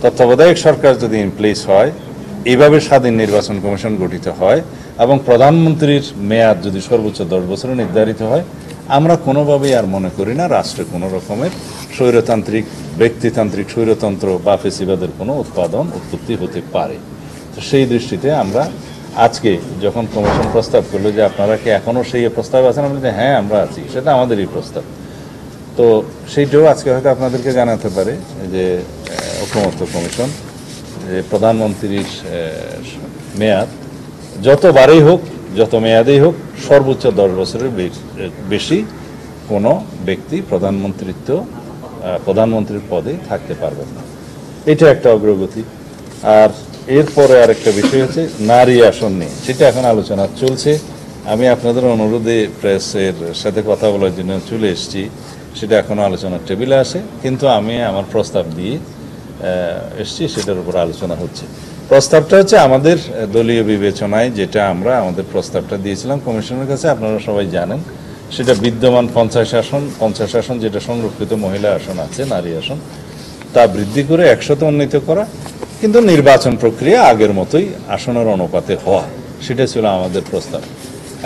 তত্ত্বাবধায়ক সরকার যদি ইনপ্লেস হয়, এইভাবে স্বাধীন নির্বাচন কমিশন গঠিত হয় এবং প্রধানমন্ত্রীর মেয়াদ যদি সর্বোচ্চ 10 বছরে নির্ধারিত হয়, আমরা কোনোভাবেই আর মনে করি না রাষ্ট্রে কোনো রকমের স্বৈরতান্ত্রিক, ব্যক্তিতান্ত্রিক স্বৈরতন্ত্র বা ফেসিবাদের কোনো উৎপত্তি হতে পারে। তো সেই দৃষ্টিতে আমরা আজকে যখন কমিশন প্রস্তাব করলো যে আপনারা কি এখনও সেই প্রস্তাবে আছেন, আমরা যে হ্যাঁ আমরা আছি, সেটা আমাদেরই প্রস্তাব। তো সেইটাও আজকে হয়তো আপনাদেরকে জানাতে পারে যে ঐকমত্য কমিশন যে প্রধানমন্ত্রীর মেয়াদ যতবারই হোক, যত মেয়াদেই হোক, সর্বোচ্চ 10 বছরের বেশি কোনো ব্যক্তি প্রধানমন্ত্রীর পদে থাকতে পারবেন না। এটা একটা অগ্রগতি। আর এরপরে আরেকটা বিষয় হচ্ছে নারী আসন নিয়ে, সেটা এখন আলোচনা চলছে। আমি আপনাদের অনুরোধে প্রেসের সাথে কথা বলার জন্য চলে এসেছি, সেটা এখনও আলোচনার টেবিলে আসে, কিন্তু আমি আমার প্রস্তাব দিয়ে এসছি, সেটার উপর আলোচনা হচ্ছে। প্রস্তাবটা হচ্ছে আমাদের দলীয় বিবেচনায়, যেটা আমরা আমাদের প্রস্তাবটা দিয়েছিলাম কমিশনের কাছে, আপনারা সবাই জানেন, সেটা বিদ্যমান 50 আসন যেটা সংরক্ষিত মহিলা আসন আছে, নারী আসন, তা বৃদ্ধি করে 100-তে উন্নীত করা, কিন্তু নির্বাচন প্রক্রিয়া আগের মতোই আসনের অনুপাতে হওয়া, সেটা ছিল আমাদের প্রস্তাব।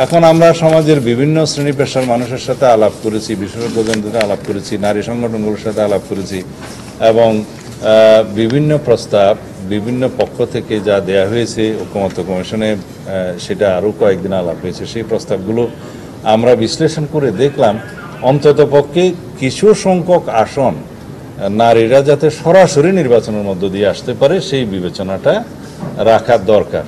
এখন আমরা সমাজের বিভিন্ন শ্রেণী পেশার মানুষের সাথে আলাপ করেছি, বিশেষজ্ঞদের সাথে আলাপ করেছি, নারী সংগঠনগুলোর সাথে আলাপ করেছি, এবং বিভিন্ন প্রস্তাব বিভিন্ন পক্ষ থেকে যা দেয়া হয়েছে ঐকমত্য কমিশনে, সেটা আরও কয়েকদিন আলাপ হয়েছে। সেই প্রস্তাবগুলো আমরা বিশ্লেষণ করে দেখলাম অন্ততপক্ষে কিছু সংখ্যক আসন নারীরা যাতে সরাসরি নির্বাচনের মধ্য দিয়ে আসতে পারে, সেই বিবেচনাটা রাখার দরকার।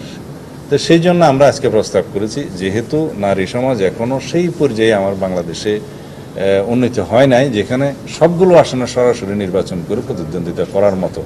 তো সেই জন্য আমরা আজকে প্রস্তাব করেছি, যেহেতু নারী সমাজ এখনও সেই পর্যায়ে আমার বাংলাদেশে উন্নীত হয় নাই যেখানে সবগুলো আসনে সরাসরি নির্বাচন করে প্রতিদ্বন্দ্বিতা করার মতো।